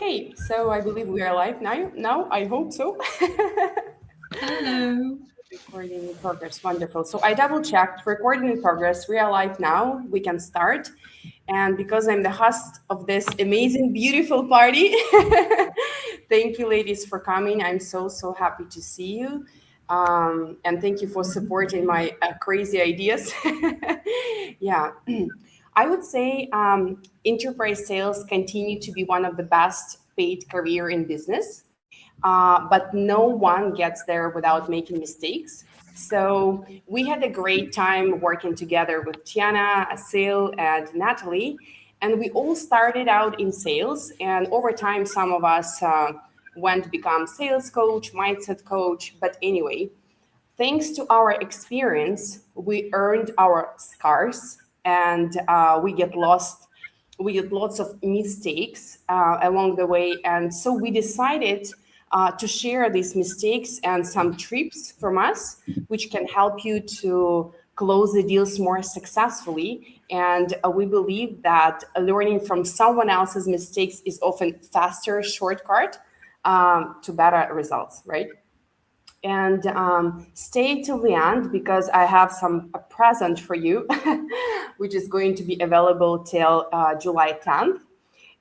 Okay, so I believe we are live now. Now, I hope so. Hello. Recording in progress. Wonderful. So I double checked. Recording in progress. We are live now. We can start. And because I'm the host of this amazing, beautiful party, thank you, ladies, for coming. I'm so happy to see you. And thank you for supporting my crazy ideas. Yeah. I would say enterprise sales continue to be one of the best paid career in business, but no one gets there without making mistakes. So we had a great time working together with Tiana, Asil, and Natalie, and we all started out in sales. And over time, some of us went to become sales coach, mindset coach. But anyway, thanks to our experience, we earned our scars, and we get lost. We get lots of mistakes along the way, and so we decided to share these mistakes and some tips from us, which can help you to close the deals more successfully. And we believe that learning from someone else's mistakes is often faster shortcut to better results, right? And stay till the end because I have some a present for you, which is going to be available till July 10th.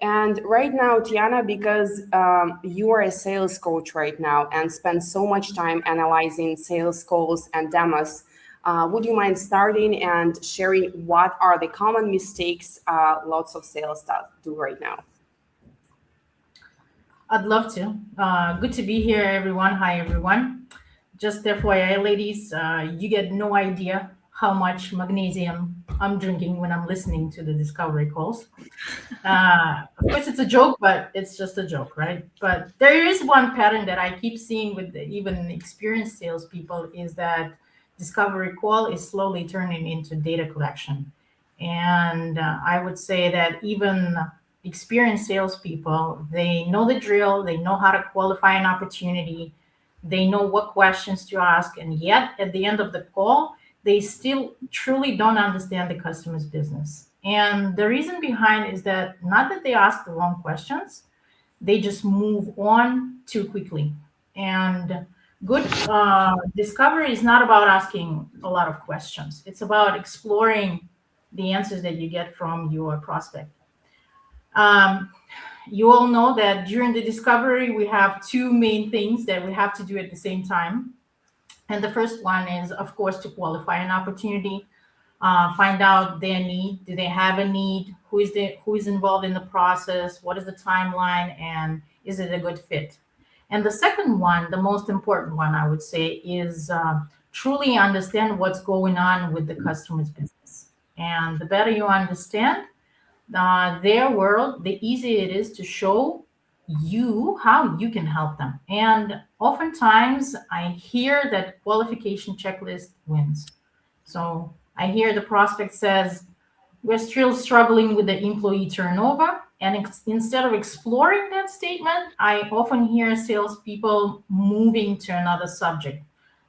And right now, Tiana, because you are a sales coach right now and spend so much time analyzing sales calls and demos, would you mind starting and sharing what are the common mistakes lots of sales staff do right now? I'd love to. Good to be here, everyone. Hi, everyone. Just FYI, ladies, you get no idea how much magnesium I'm drinking when I'm listening to the discovery calls. Of course, it's a joke, but it's just a joke, right? But there is one pattern that I keep seeing with even experienced salespeople is that discovery call is slowly turning into data collection. And I would say that even experienced salespeople, they know the drill, they know how to qualify an opportunity, they know what questions to ask, and yet at the end of the call, they still truly don't understand the customer's business. And the reason behind is that not that they ask the wrong questions, they just move on too quickly. And good discovery is not about asking a lot of questions, it's about exploring the answers that you get from your prospect. Um, you all know that during the discovery, we have two main things that we have to do at the same time. And the first one is, of course, to qualify an opportunity, find out their need. Do they have a need? Who is involved in the process? What is the timeline? And is it a good fit? And the second one, the most important one, I would say, is truly understand what's going on with the customer's business. And the better you understand their world, the easier it is to show you how you can help them. And oftentimes I hear that qualification checklist wins. So I hear the prospect says, we're still struggling with the employee turnover. And instead of exploring that statement, I often hear salespeople moving to another subject.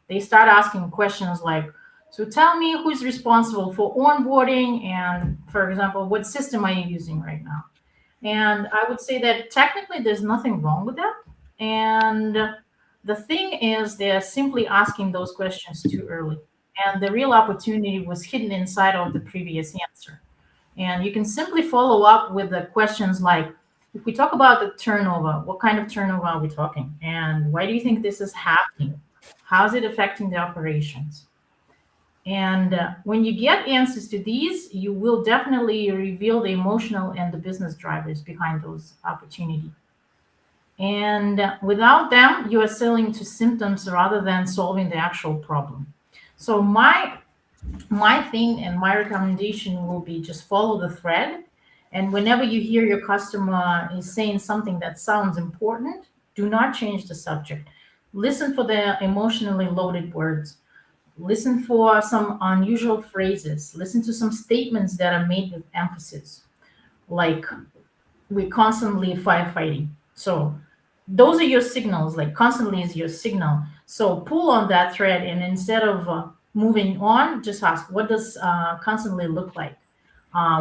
They start asking questions like, so tell me who's responsible for onboarding, and for example, what system are you using right now? And I would say that technically there's nothing wrong with that. And the thing is, they're simply asking those questions too early. And the real opportunity was hidden inside of the previous answer. And you can simply follow up with the questions like, if we talk about the turnover, what kind of turnover are we talking? And why do you think this is happening? How's it affecting the operations? And when you get answers to these, you will definitely reveal the emotional and the business drivers behind those opportunities. And without them, you are selling to symptoms rather than solving the actual problem. So my thing and my recommendation will be just follow the thread. And whenever you hear your customer is saying something that sounds important, do not change the subject. Listen for the emotionally loaded words. Listen for some unusual phrases. Listen to some statements that are made with emphasis, like we're constantly firefighting. So those are your signals, like constantly is your signal. So pull on that thread, and instead of moving on, just ask, what does constantly look like?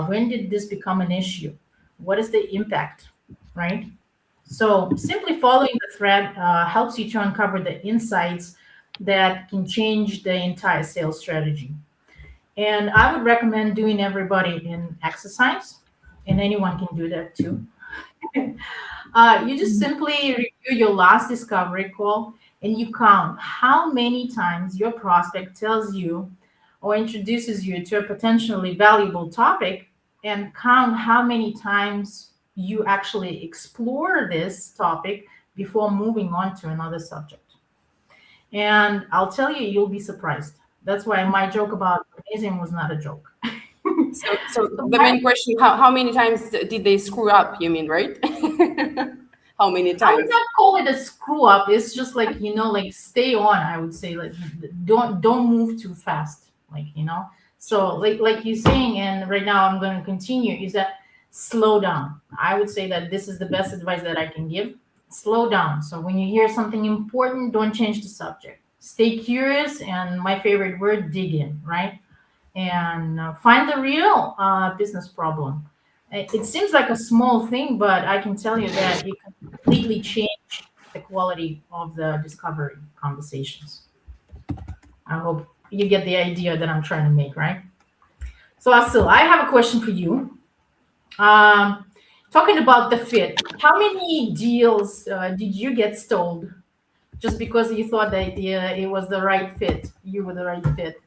When did this become an issue? What is the impact, right? So simply following the thread helps you to uncover the insights that can change the entire sales strategy. And I would recommend doing everybody in exercise, and anyone can do that too. You just simply review your last discovery call and you count how many times your prospect tells you or introduces you to a potentially valuable topic, and count how many times you actually explore this topic before moving on to another subject. And I'll tell you, you'll be surprised. That's why my joke about magnesium was not a joke. So So the main question, how many times did they screw up, you mean, right? How many I would times? not call it a screw up. It's just like, like stay on. I would say, like, don't move too fast. Like. So like you're saying, and right now I'm going to continue. Is that slow down? I would say that this is the best advice that I can give. Slow down. So when you hear something important, don't change the subject. Stay curious, and my favorite word, dig in. Right, and find the real business problem. It seems like a small thing, but I can tell you that it can completely change the quality of the discovery conversations. I hope you get the idea that I'm trying to make, right? So, Asil, I have a question for you. Um, Talking about the fit, how many deals did you get stalled just because you thought that it was the right fit? You were the right fit.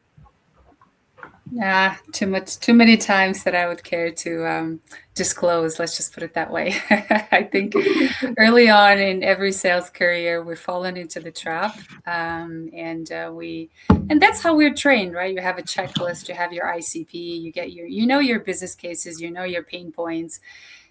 Too much, too many times that I would care to disclose. Let's just put it that way. I think early on in every sales career, we're fallen into the trap, and that's how we're trained, right? You have a checklist, you have your ICP, you get your business cases, your pain points,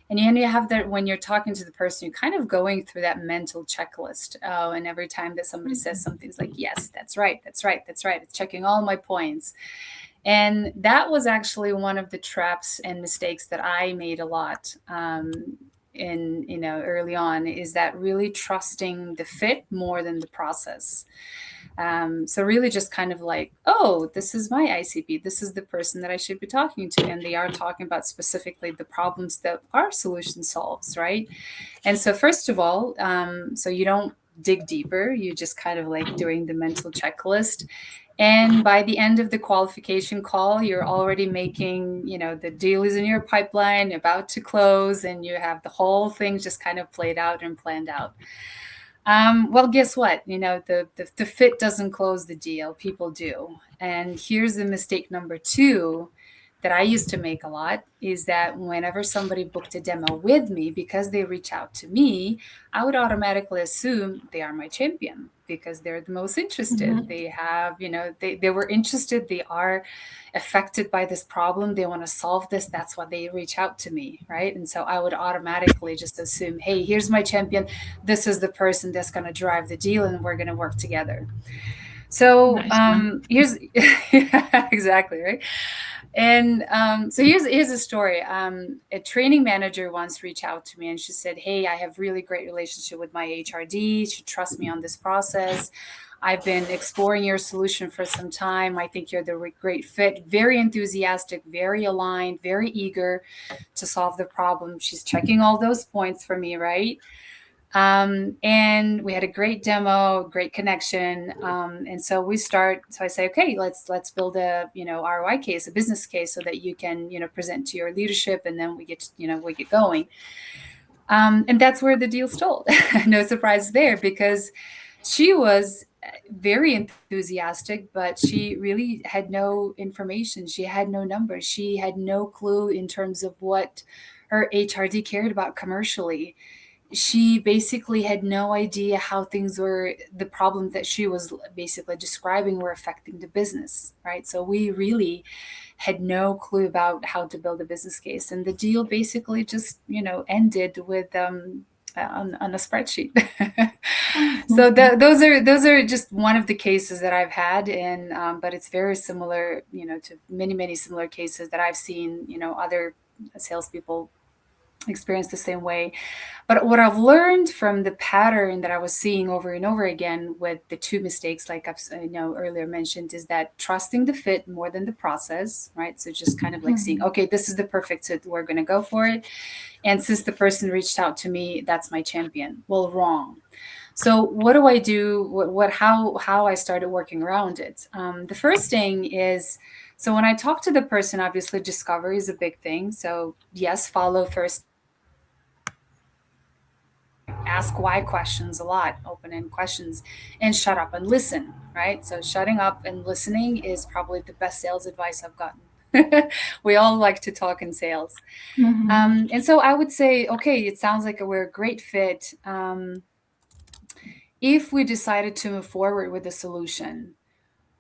and you have that when you're talking to the person, you're kind of going through that mental checklist. Oh, and every time that somebody says something, it's like, yes, that's right, that's right, that's right. It's checking all my points. And that was actually one of the traps and mistakes that I made a lot in early on, is that really trusting the fit more than the process. So really just kind of like, oh, this is my ICP. This is the person that I should be talking to. And they are talking about specifically the problems that our solution solves, right? And so first of all, so you don't dig deeper. You just kind of like doing the mental checklist. And by the end of the qualification call, you're already making, the deal is in your pipeline, about to close, and you have the whole thing just kind of played out and planned out. Well, guess what? The fit doesn't close the deal. People do. And here's the mistake number two that I used to make a lot, is that whenever somebody booked a demo with me, because they reach out to me, I would automatically assume they are my champion because they're the most interested. Mhm. They have, they were interested. They are affected by this problem. They want to solve this. That's why they reach out to me, right? And so I would automatically just assume, hey, here's my champion. This is the person that's going to drive the deal, and we're going to work together. So Nice one. here's yeah, exactly, right. And so here's a story. A training manager once reached out to me, and she said, "Hey, I have really great relationship with my HRD. She trusts me on this process. I've been exploring your solution for some time. I think you're the great fit. Very enthusiastic, very aligned, very eager to solve the problem." She's checking all those points for me, right? And we had a great demo, great connection. And so so I say, okay, let's build a, ROI case, a business case, so that you can, present to your leadership, and then we get going. And that's where the deal stalled. No surprise there, because she was very enthusiastic, but she really had no information. She had no numbers. She had no clue in terms of what her HRD cared about commercially. She basically had no idea how the problem that she was basically describing were affecting the business, right? So we really had no clue about how to build a business case. And the deal basically just, ended with, on a spreadsheet. So those are just one of the cases that I've had, and but it's very similar, to many similar cases that I've seen, other salespeople experience the same way. But what I've learned from the pattern that I was seeing over and over again with the two mistakes, like earlier mentioned, is that trusting the fit more than the process, right? So just kind of like seeing, okay, this is the perfect fit, we're going to go for it. And since the person reached out to me, that's my champion. Well, wrong. So what do I do? How I started working around it? The first thing is, so when I talk to the person, obviously discovery is a big thing. So yes, follow first. Ask why questions a lot, open-end questions, and shut up and listen, right? So shutting up and listening is probably the best sales advice I've gotten. We all like to talk in sales. And so I would say, okay, it sounds like we're a great fit. If we decided to move forward with a solution,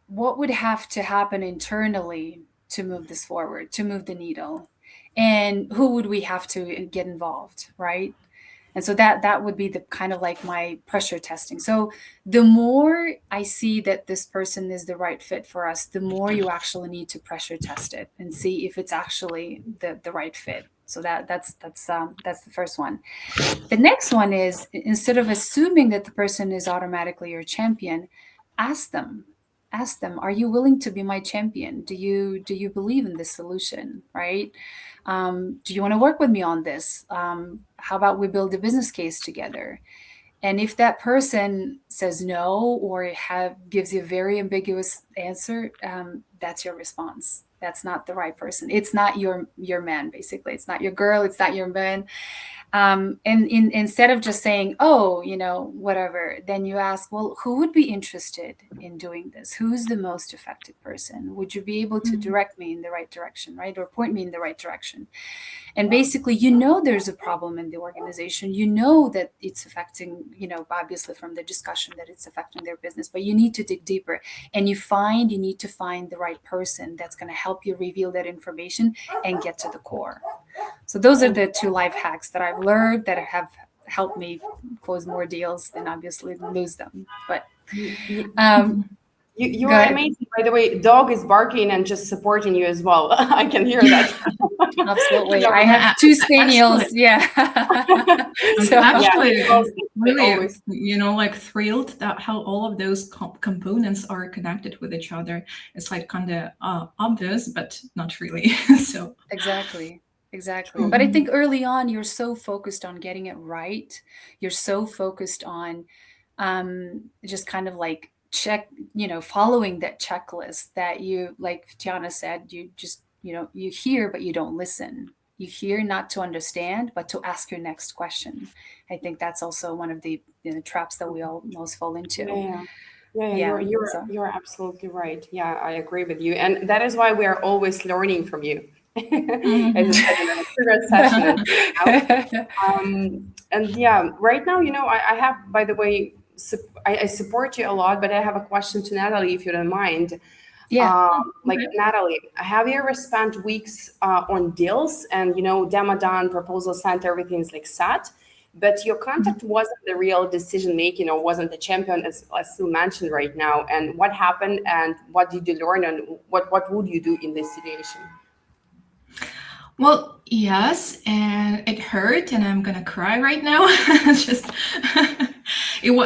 what would have to happen internally to move this forward, to move the needle? And who would we have to get involved, right? And so that would be the kind of like my pressure testing. So the more I see that this person is the right fit for us, the more you actually need to pressure test it and see if it's actually the right fit. So that's the first one. The next one is, instead of assuming that the person is automatically your champion, ask them, are you willing to be my champion? Do you believe in this solution, right? Do you want to work with me on this? How about we build a business case together? And if that person says no, or gives you a very ambiguous answer, that's your response. That's not the right person. It's not your man, basically. It's not your girl. It's not your man. And instead of just saying, oh, whatever, then you ask, well, who would be interested in doing this? Who's the most effective person? Would you be able to direct me in the right direction, right? Or point me in the right direction? And basically, there's a problem in the organization. That it's affecting, obviously from the discussion that it's affecting their business, but you need to dig deeper. And you need to find the right person that's going to help you reveal that information and get to the core. So those are the two life hacks that I've learned that have helped me close more deals than obviously lose them. But you are amazing. By the way, dog is barking and just supporting you as well. I can hear that. Absolutely. I have two spaniels. Yeah. So actually, really, like thrilled that how all of those components are connected with each other. It's like kind of obvious, but not really. So exactly. But I think early on, you're so focused on getting it right. You're so focused on just kind of like following that checklist that you, like Tiana said, you just, you hear, but you don't listen. You hear not to understand, but to ask your next question. I think that's also one of the traps that we all most fall into. Yeah. You're absolutely right. Yeah, I agree with you. And that is why we are always learning from you. As I said in a previous session. And yeah, right now, I have, by the way, I support you a lot, but I have a question to Natalie, if you don't mind. Yeah. Natalie, have you ever spent weeks on deals and, demo done, proposal sent, everything's like set, but your contact wasn't the real decision making or wasn't the champion, as Sue mentioned right now? And what happened and what did you learn and what would you do in this situation? Well, yes, and it hurt, and I'm gonna cry right now.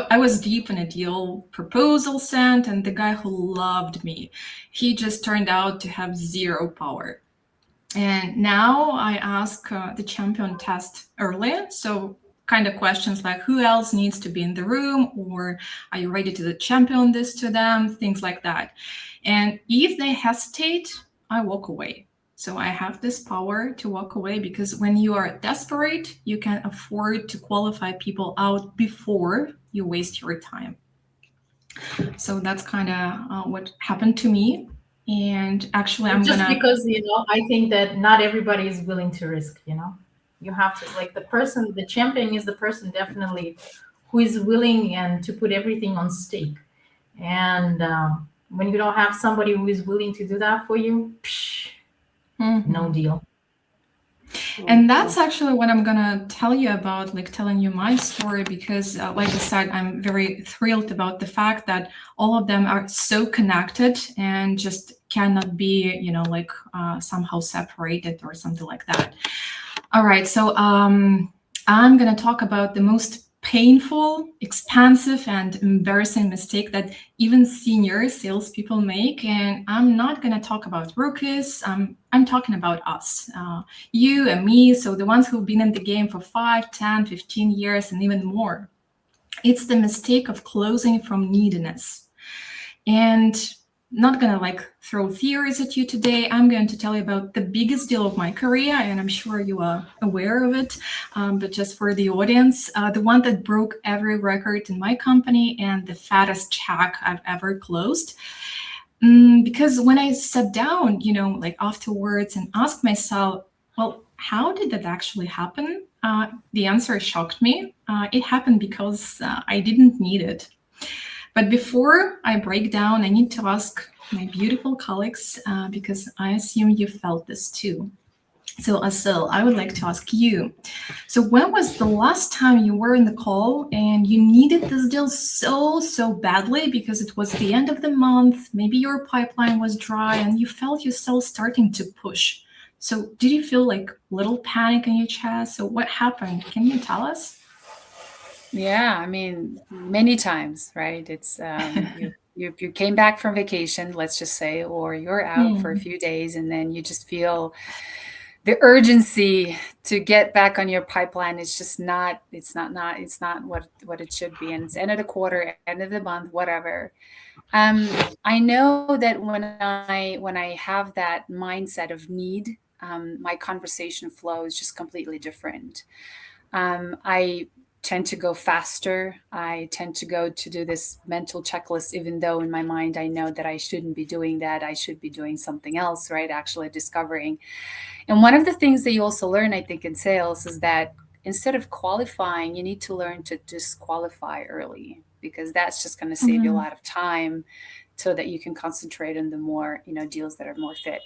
I was deep in a deal proposal sent, and the guy who loved me, he just turned out to have zero power. And now I ask the champion test early, so kind of questions like who else needs to be in the room, or are you ready to champion this to them, things like that. And if they hesitate, I walk away. So I have this power to walk away, because when you are desperate, you can afford to qualify people out before you waste your time. So that's kind of what happened to me. And actually, because I think that not everybody is willing to risk. You have to, like, the champion is the person definitely who is willing and to put everything on stake. And when you don't have somebody who is willing to do that for you, no deal. And that's actually what I'm gonna tell you about, like telling you my story, because like I said, I'm very thrilled about the fact that all of them are so connected and just cannot be, somehow separated or something like that. All right, so I'm going to talk about the most painful, expensive, and embarrassing mistake that even senior salespeople make. And I'm not going to talk about rookies. I'm talking about us, you and me. So the ones who've been in the game for 5, 10, 15 years and even more. It's the mistake of closing from neediness. And not going to like throw theories at you today. I'm going to tell you about the biggest deal of my career, and I'm sure you are aware of it. But just for the audience, the one that broke every record in my company and the fattest check I've ever closed. Because when I sat down, like afterwards and asked myself, well, how did that actually happen? The answer shocked me. It happened because I didn't need it. But before I break down, I need to ask my beautiful colleagues, because I assume you felt this too. So Asil, I would like to ask you, so when was the last time you were in the call and you needed this deal so badly because it was the end of the month, maybe your pipeline was dry and you felt yourself starting to push? So did you feel like little panic in your chest? So what happened? Can you tell us? Yeah, I mean, many times, right? It's you came back from vacation, let's just say, or you're out for a few days, and then you just feel the urgency to get back on your pipeline. It's just not. It's not what it should be, and it's end of the quarter, end of the month, whatever. I know that when I have that mindset of need, my conversation flow is just completely different. I tend to go faster. I tend to go to do this mental checklist, even though in my mind I know that I shouldn't be doing that. I should be doing something else, right? Actually discovering. And one of the things that you also learn, I think, in sales is that instead of qualifying, you need to learn to disqualify early, because that's just going to save you a lot of time so that you can concentrate on the more, deals that are more fit.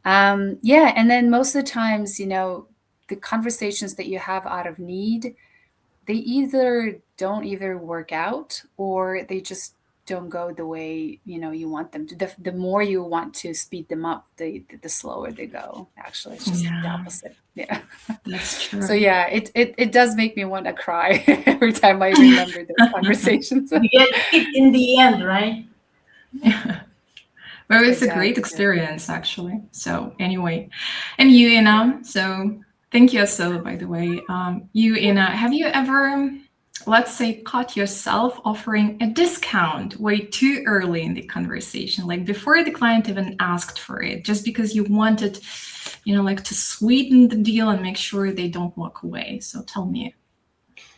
Yeah. And then most of the times, the conversations that you have out of need, they either don't work out, or they just don't go the way you want them to. The more you want to speed them up, the slower they go. Actually, it's just the opposite. Yeah, that's true. So yeah, it does make me want to cry every time I remember those conversations. You get it in the end, right? Yeah. Well, it's a great experience, actually. So anyway, and you, Ina, so thank you, Asil, by the way. You, Ina, have you ever, let's say, caught yourself offering a discount way too early in the conversation, like before the client even asked for it, just because you wanted, like to sweeten the deal and make sure they don't walk away? So tell me.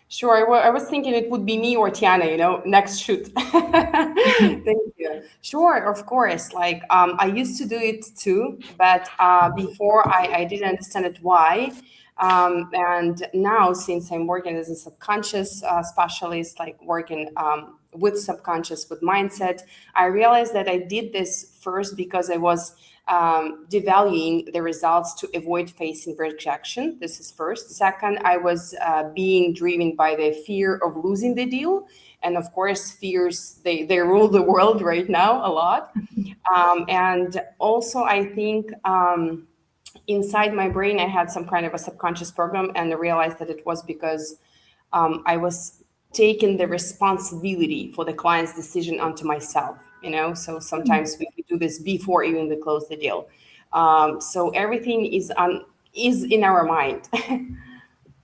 Sure. I was thinking it would be me or Tiana, next shoot. Thank you. Sure, of course. Like I used to do it too, but before I didn't understand it why. And now, since I'm working as a subconscious specialist, like working with subconscious, with mindset, I realized that I did this first because I was devaluing the results to avoid facing rejection. This is first. Second, I was being driven by the fear of losing the deal. And of course, fears, they rule the world right now a lot. And also, I think inside my brain, I had some kind of a subconscious program, and I realized that it was because I was taking the responsibility for the client's decision onto myself. So sometimes we do this before even we close the deal. So everything is in our mind.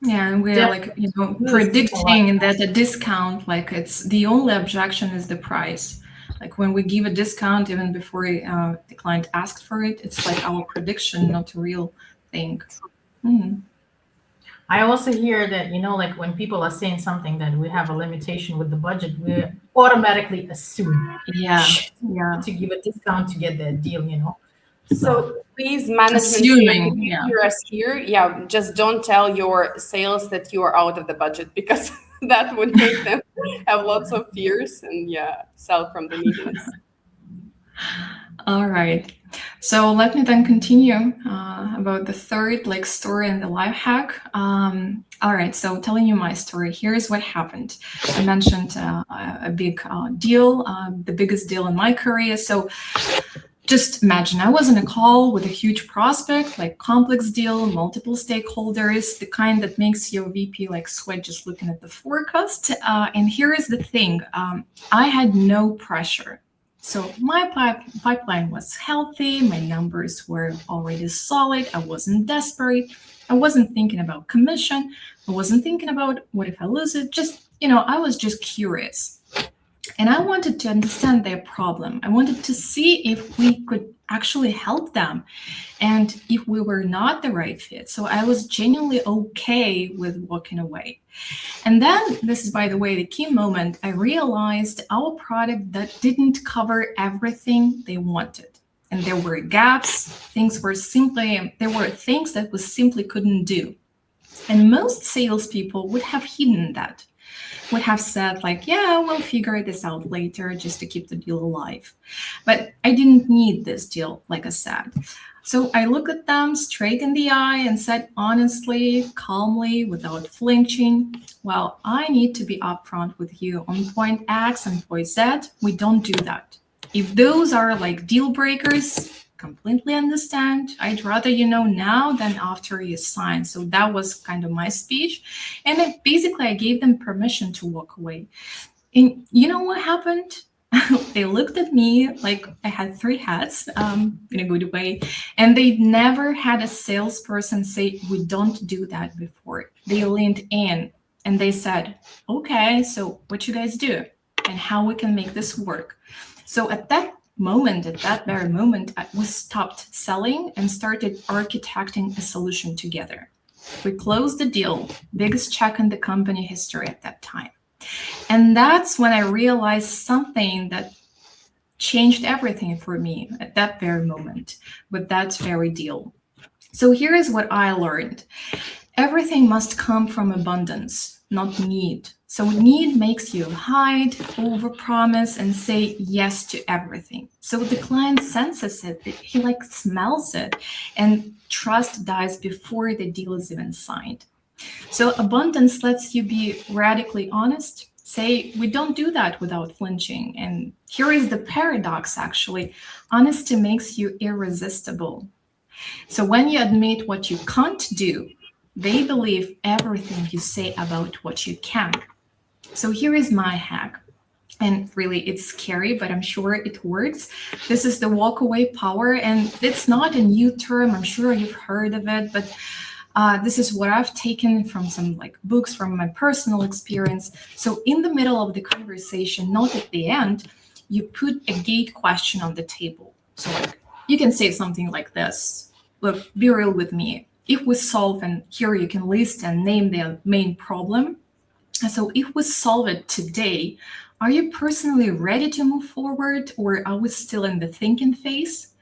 Yeah, and we're like, predicting that a discount, like it's the only objection is the price. Like when we give a discount, even before the client asked for it, it's like our prediction, not a real thing. I also hear that, like when people are saying something that we have a limitation with the budget, we automatically assume to give a discount to get that deal, So please, management, hear us here. Yeah, just don't tell your sales that you are out of the budget, because that would make them have lots of fears and sell from the neediness. All right. So let me then continue about the third story and the life hack. All right. So telling you my story, here's what happened. I mentioned a big deal, the biggest deal in my career. So just imagine I was in a call with a huge prospect, like complex deal, multiple stakeholders, the kind that makes your VP like sweat just looking at the forecast. And here is the thing, I had no pressure. So my pipeline was healthy, my numbers were already solid, I wasn't desperate, I wasn't thinking about commission, I wasn't thinking about what if I lose it, just, I was just curious. And I wanted to understand their problem. I wanted to see if we could actually help them and if we were not the right fit. So I was genuinely okay with walking away. And then, this is, by the way, the key moment, I realized our product that didn't cover everything they wanted. And there were gaps, there were things that we simply couldn't do. And most salespeople would have hidden that. Would have said like, yeah, we'll figure this out later just to keep the deal alive. But I didn't need this deal, like I said. So I looked at them straight in the eye and said, honestly, calmly, without flinching, well, I need to be upfront with you on point X and point Z. We don't do that. If those are like deal breakers, completely understand. I'd rather you know now than after you sign. So that was kind of my speech. And I gave them permission to walk away. And you know what happened? They looked at me like I had three hats in a good way. And they never had a salesperson say, we don't do that before. They leaned in and they said, okay, so what you guys do and how we can make this work. So at that very moment, we stopped selling and started architecting a solution together. We closed the deal, biggest check in the company history at that time. And that's when I realized something that changed everything for me at that very moment with that very deal. So here is what I learned. Everything must come from abundance, not need. So need makes you hide, overpromise, and say yes to everything. So the client senses it, he like smells it, and trust dies before the deal is even signed. So abundance lets you be radically honest, say, we don't do that without flinching. And here is the paradox, actually. Honesty makes you irresistible. So when you admit what you can't do, they believe everything you say about what you can. So here is my hack. And really, it's scary, but I'm sure it works. This is the walk away power. And it's not a new term. I'm sure you've heard of it, but this is what I've taken from some like books from my personal experience. So in the middle of the conversation, not at the end, you put a gate question on the table. So like you can say something like this. Look, be real with me. If we solve, and here you can list and name the main problem. So if we solve it today, are you personally ready to move forward, or are we still in the thinking phase?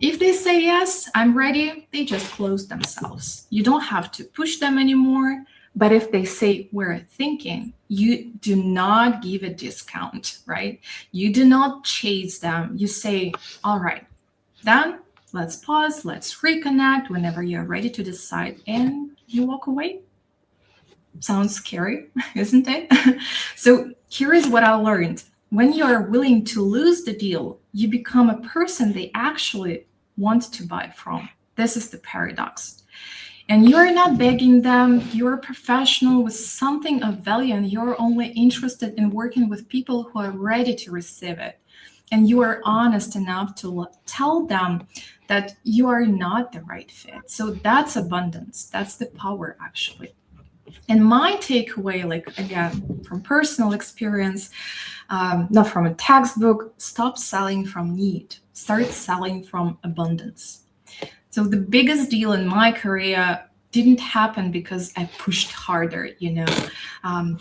If they say yes, I'm ready, they just close themselves. You don't have to push them anymore. But if they say we're thinking, you do not give a discount, right? You do not chase them. You say, all right, then let's pause, let's reconnect whenever you're ready to decide, and you walk away. Sounds scary, isn't it? So here is what I learned. When you are willing to lose the deal, you become a person they actually want to buy from. This is the paradox. And you're not begging them, you're a professional with something of value, and you're only interested in working with people who are ready to receive it. And you are honest enough to tell them that you are not the right fit. So that's abundance. That's the power, actually. And my takeaway, like again, from personal experience, not from a textbook, stop selling from need. Start selling from abundance. So the biggest deal in my career didn't happen because I pushed harder,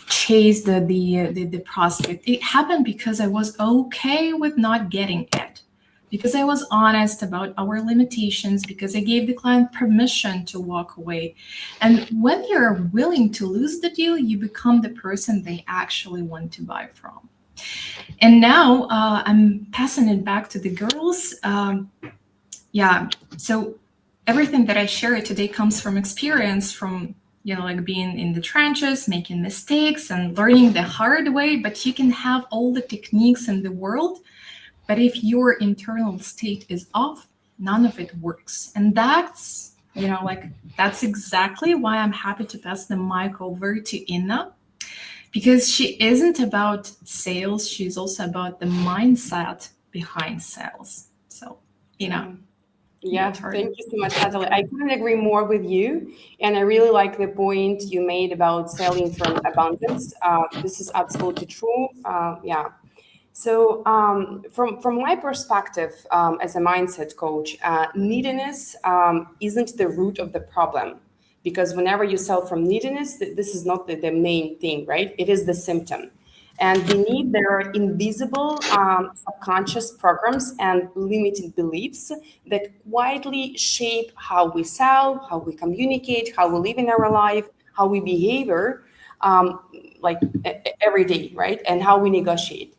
chased the prospect. It happened because I was okay with not getting it, because I was honest about our limitations, because I gave the client permission to walk away. And when you're willing to lose the deal, you become the person they actually want to buy from. And now I'm passing it back to the girls. So everything that I share today comes from experience, from being in the trenches, making mistakes and learning the hard way. But you can have all the techniques in the world, But if your internal state is off, none of it works. And that's, that's exactly why I'm happy to pass the mic over to Inna, because she isn't about sales. She's also about the mindset behind sales. So, Inna. Yeah, thank you so much, Natalie. I couldn't agree more with you. And I really like the point you made about selling from abundance. This is absolutely true. Yeah. So from my perspective as a mindset coach, neediness isn't the root of the problem. Because whenever you sell from neediness, this is not the main thing, right? It is the symptom. And beneath there are invisible subconscious programs and limited beliefs that quietly shape how we sell, how we communicate, how we live in our life, how we behavior, like every day, right? And how we negotiate.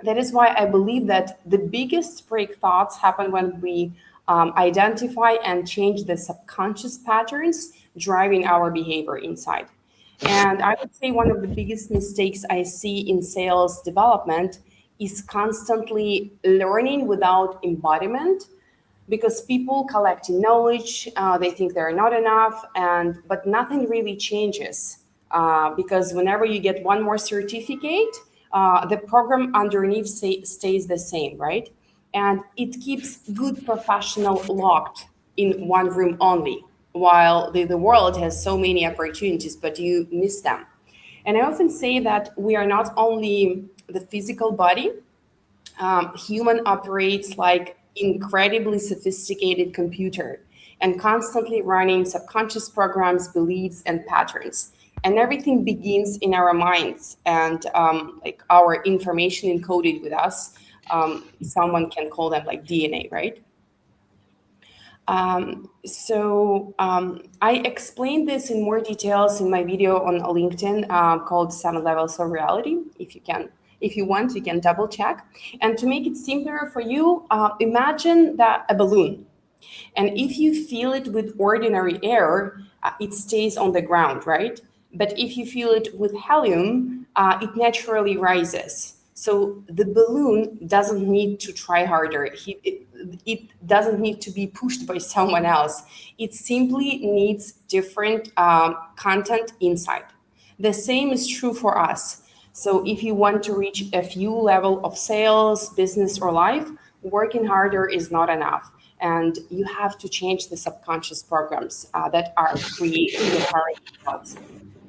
That is why I believe that the biggest break thoughts happen when we identify and change the subconscious patterns driving our behavior inside. And I would say one of the biggest mistakes I see in sales development is constantly learning without embodiment, because people collecting knowledge, they think they're not enough, but nothing really changes. Because whenever you get one more certificate, the program underneath stays the same, right? And it keeps good professional locked in one room only, while the world has so many opportunities, but you miss them. And I often say that we are not only the physical body. Human operates like incredibly sophisticated computer and constantly running subconscious programs, beliefs, and patterns. And everything begins in our minds and like our information encoded with us. Someone can call them like DNA, right? I explained this in more details in my video on LinkedIn called 7 Levels of Reality. If you want, you can double check. And to make it simpler for you, imagine that a balloon. And if you fill it with ordinary air, it stays on the ground, right? But if you fill it with helium, it naturally rises. So the balloon doesn't need to try harder. It doesn't need to be pushed by someone else. It simply needs different content inside. The same is true for us. So if you want to reach a few level of sales, business, or life, working harder is not enough. And you have to change the subconscious programs that are creating the current thoughts.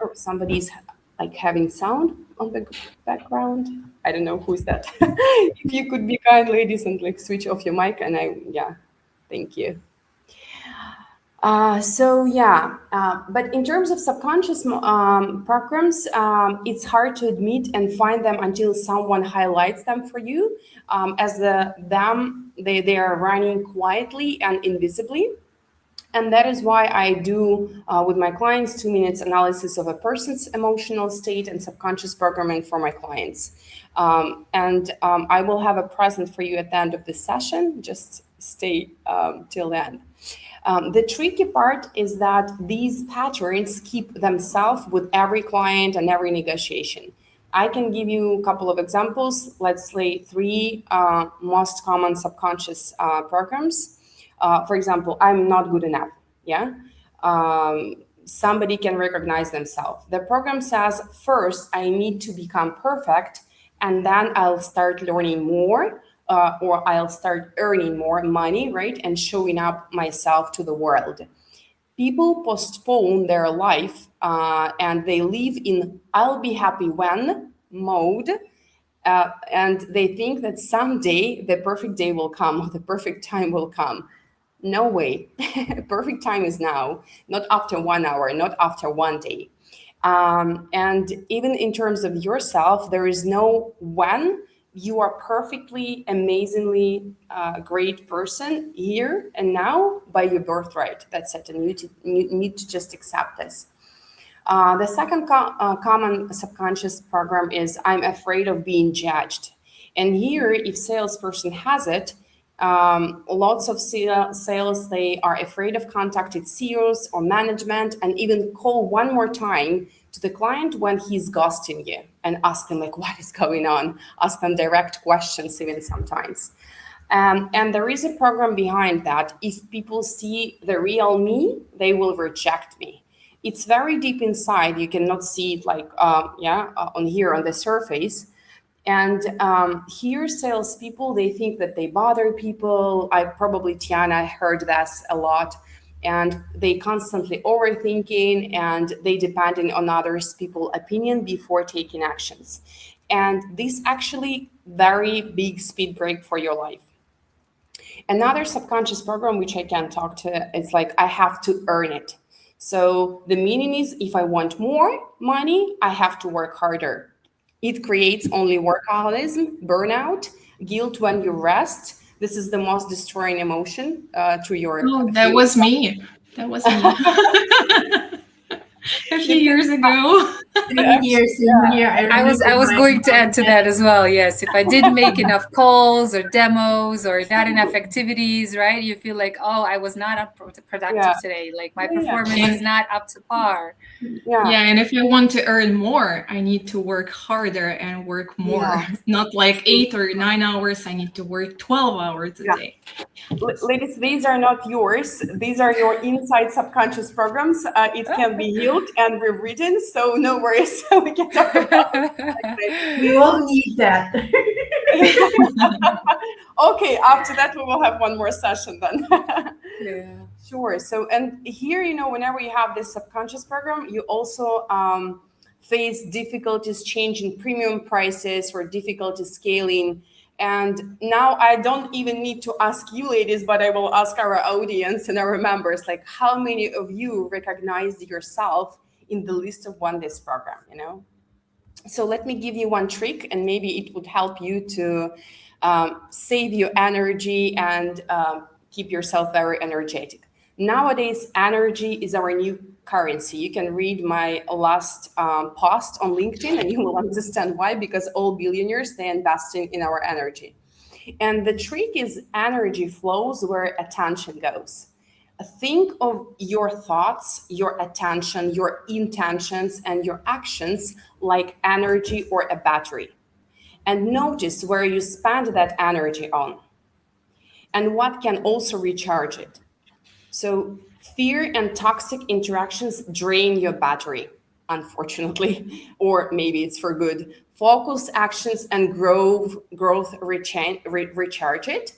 Or somebody's like having sound on the background. I don't know who's that. If you could be kind, ladies, and like switch off your mic, and thank you. But in terms of subconscious programs, it's hard to admit and find them until someone highlights them for you, as they are running quietly and invisibly. And that is why I do with my clients 2 minutes analysis of a person's emotional state and subconscious programming for my clients. I will have a present for you at the end of this session. Just stay till the end. The tricky part is that these patterns keep themselves with every client and every negotiation. I can give you a couple of examples. Let's say 3 most common subconscious programs. For example, I'm not good enough. Yeah. Somebody can recognize themselves. The program says, first, I need to become perfect, and then I'll start learning more, or I'll start earning more money, right? And showing up myself to the world. People postpone their life and they live in I'll be happy when mode. And they think that someday the perfect day will come, or the perfect time will come. No way. Perfect time is now, not after 1 hour, not after 1 day. And even in terms of yourself, there is no when. You are perfectly, amazingly great person here and now by your birthright. That's it. And you need to just accept this. The second common subconscious program is I'm afraid of being judged. And here, if salesperson has it, Lots of sales, they are afraid of contacting CEOs or management and even call one more time to the client when he's ghosting you and ask them like, what is going on? Ask them direct questions even sometimes. And there is a program behind that. If people see the real me, they will reject me. It's very deep inside. You cannot see it like, on here on the surface. And here, salespeople, they think that they bother people. Tiana heard this a lot. And they constantly overthinking and they depending on others people's opinion before taking actions. And this actually very big speed break for your life. Another subconscious program, which I can talk to, it's like, I have to earn it. So the meaning is, if I want more money, I have to work harder. It creates only workaholism, burnout, guilt when you rest. This is the most destroying emotion to your. Oh, that was me. That was me. A few years ago. I I was going to add to that as well. Yes, if I didn't make enough calls or demos or not enough activities, right? You feel like, oh, I was not productive today. Like my performance is not up to par. Yeah, and if I want to earn more, I need to work harder and work more. Yeah. Not like 8 or 9 hours. I need to work 12 hours a day. Ladies, these are not yours. These are your inside subconscious programs. It can be healed and rewritten, so no worries. We can talk about it. We all need that. Okay, after that, we will have one more session then. Yeah. Sure. So, and here, whenever you have this subconscious program, you also face difficulties changing premium prices or difficulty scaling. And now I don't even need to ask you, ladies, but I will ask our audience and our members, like, how many of you recognize yourself in the list of this program, So let me give you one trick, and maybe it would help you to save your energy and keep yourself very energetic. Nowadays, energy is our new currency. You can read my last post on LinkedIn and you will understand why, because all billionaires, they're investing in our energy. And the trick is energy flows where attention goes. Think of your thoughts, your attention, your intentions, and your actions like energy or a battery. And notice where you spend that energy on and what can also recharge it. So fear and toxic interactions drain your battery, unfortunately, or maybe it's for good. Focus, actions, and growth recharge it.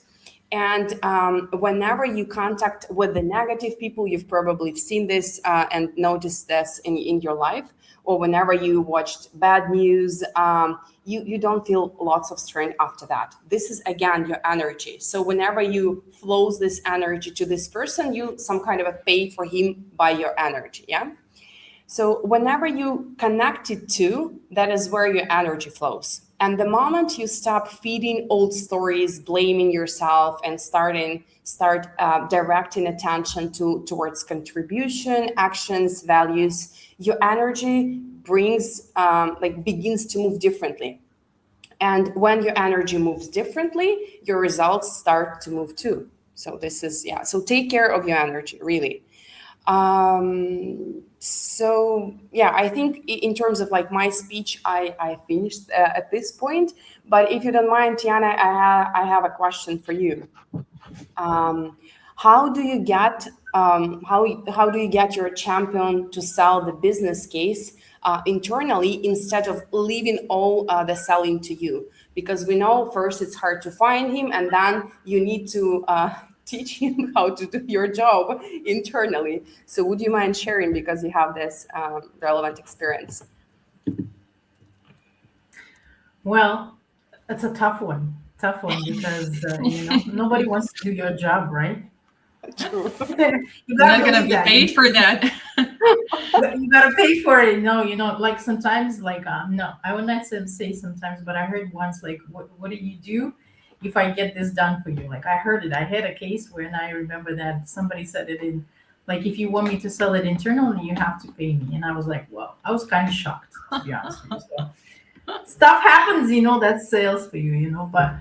And whenever you contact with the negative people, you've probably seen this and noticed this in your life, or whenever you watched bad news, you don't feel lots of strength after that. This is, again, your energy. So whenever you flows this energy to this person, you some kind of a pay for him by your energy, yeah? So whenever you connect it to, that is where your energy flows. And the moment you stop feeding old stories, blaming yourself, and start directing attention towards contribution, actions, values, your energy begins to move differently. And when your energy moves differently, your results start to move too. So this is, so take care of your energy, really. I think in terms of like my speech, I finished at this point. But if you don't mind, Tiana, I have a question for you. How do you get your champion to sell the business case internally instead of leaving all the selling to you? Because we know first it's hard to find him, and then you need to teach him how to do your job internally. So would you mind sharing, because you have this relevant experience? Well, it's a tough one because nobody wants to do your job, right? True. You I'm not gotta going to believe be that. paid for that. You gotta pay for it. No, like sometimes, like no, I would not say sometimes, but I heard once, like, what do you do if I get this done for you? Like, I heard it. I had a case when I remember that somebody said it in, like, if you want me to sell it internally, you have to pay me. And I was like, well, I was kind of shocked, to be honest with you. So, stuff happens, that's sales for you, but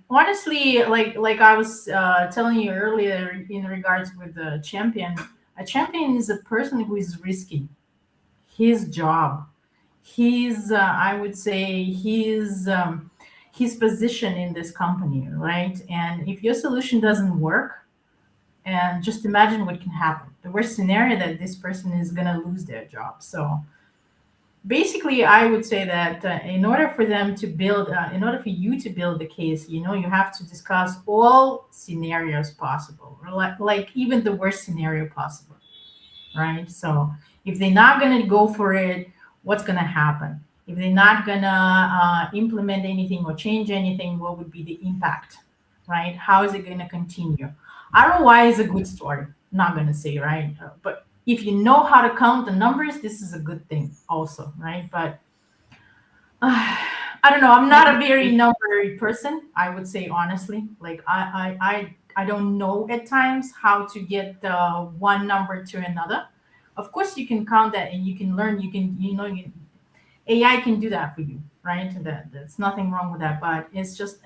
honestly, like I was telling you earlier in regards with the champion, a champion is a person who is risking his job, his I would say his position in this company, right? And if your solution doesn't work, and just imagine what can happen. The worst scenario that this person is gonna lose their job. So basically I would say that in order for them to build in order for you to build the case, you have to discuss all scenarios possible, or like even the worst scenario possible, right? So if they're not going to go for it, what's going to happen? If they're not going to implement anything or change anything, what would be the impact, right? How is it going to continue? ROI is a good story, not going to say, right? But if you know how to count the numbers, this is a good thing also, right? But I don't know. I'm not a very number person, I would say honestly. Like I don't know at times how to get one number to another. Of course, you can count that and you can learn. You can, AI can do that for you, right? That's nothing wrong with that. But it's just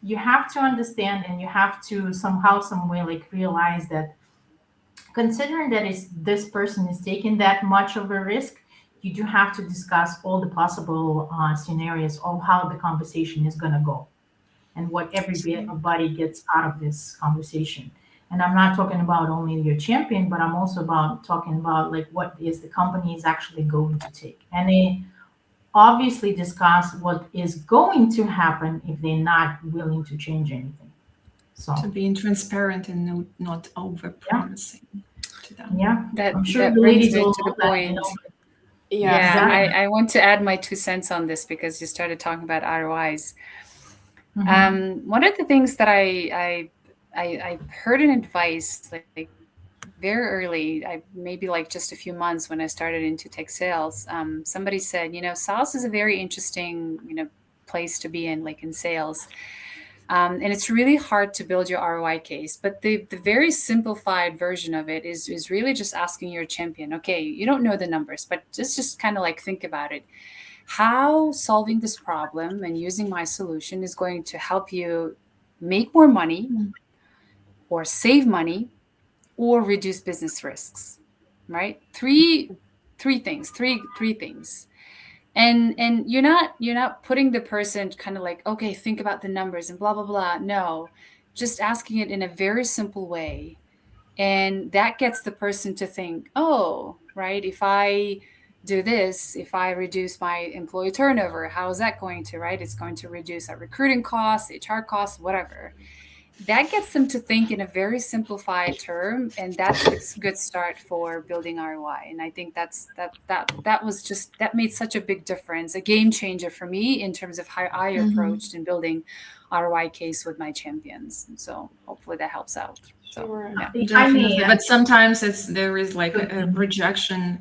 you have to understand, and you have to somehow, some way, like realize that considering that is this person is taking that much of a risk, you do have to discuss all the possible scenarios of how the conversation is going to go and what everybody gets out of this conversation. And I'm not talking about only your champion, but I'm also talking about like what is the company is actually going to take. And they obviously discuss what is going to happen if they're not willing to change anything. So To being transparent and not over promising to them. yeah, That I'm sure that the brings ladies me will to the know that, point. Yeah. Yeah, exactly. I want to add my 2 cents on this because you started talking about ROIs. One of the things that I heard an advice like very early, I maybe like just a few months when I started into tech sales. Somebody said, sales is a very interesting, place to be in, like in sales. And it's really hard to build your ROI case. But the very simplified version of it is really just asking your champion, okay, you don't know the numbers, but just kind of like think about it. How solving this problem and using my solution is going to help you make more money or save money or reduce business risks, right? Three things, three things. And you're not putting the person kind of like, okay, think about the numbers and blah blah blah. No, just asking it in a very simple way, and that gets the person to think, oh, right, if I do this, if I reduce my employee turnover, how is that going to, right? It's going to reduce our recruiting costs, HR costs, whatever. That gets them to think in a very simplified term, and that's a good start for building ROI. And I think that made such a big difference, a game changer for me in terms of how I approached in building ROI case with my champions. And so hopefully that helps out. So Sure. yeah. Definitely, but sometimes there is like a rejection,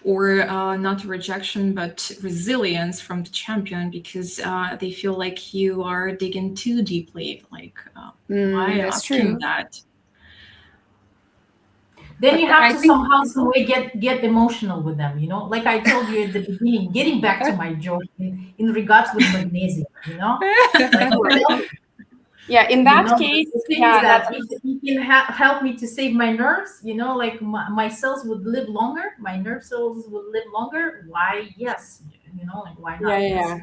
or not rejection, but resilience from the champion, because they feel like you are digging too deeply. Like, why that's asking true. that? Then But you have I to think- somehow, some way get emotional with them, like I told you at the beginning, getting back to my joke in regards with magnesium, like, Yeah, in that case, the thing yeah, is that that's if you can help me to save my nerves, like my cells would live longer, my nerve cells would live longer. Why? Yes, like why not? yeah.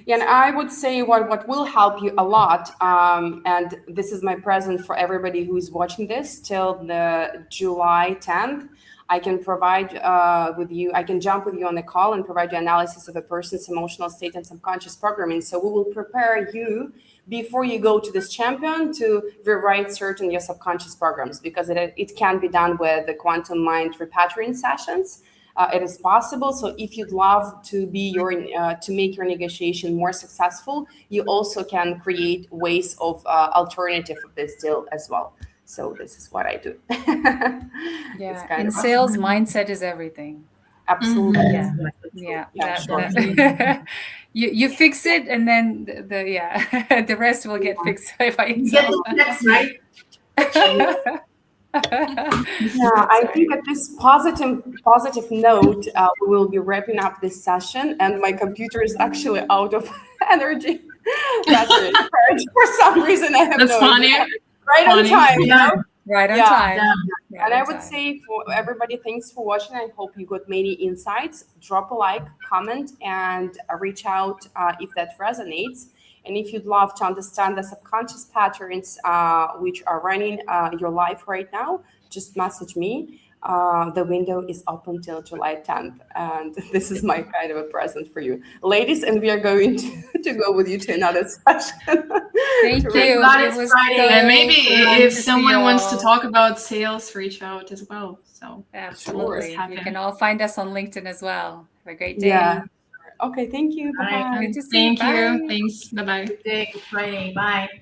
And I would say what will help you a lot, and this is my present for everybody who is watching this till the July 10th. I can provide I can jump with you on the call and provide you analysis of a person's emotional state and subconscious programming. So we will prepare you before you go to this champion to rewrite certain your subconscious programs, because it can be done with the quantum mind repatterning sessions. It is possible. So if you'd love to be to make your negotiation more successful, you also can create ways of alternative of this deal as well. So this is what I do. Yeah, in sales, mindset is everything. Absolutely. Yeah. Yeah, you fix it, and then the rest will get fixed by You get itself. the text, right? Yeah, I think at this positive note, we will be wrapping up this session, and my computer is actually out of energy. That's it. For some reason, I have That's no funny. idea. Right on Funny. time, you know? Right on Yeah. time. Yeah. Right And on I would time. say for everybody, thanks for watching. I hope you got many insights. Drop a like, comment, and reach out if that resonates. And if you'd love to understand the subconscious patterns which are running your life right now, just message me. The window is open till July 10th. And this is my kind of a present for you. Ladies, and we are going to go with you to another session. Thank To you. God, It it's was Friday. so And maybe fun if to see someone wants to all. talk about sales, reach out as well. So Absolutely. happy. You can all find us on LinkedIn as well. Have a great day. Yeah. Okay, thank you. Bye. Bye-bye. Good to see you. Thank you. Bye. Thanks. Bye-bye. Good day. Friday. Bye.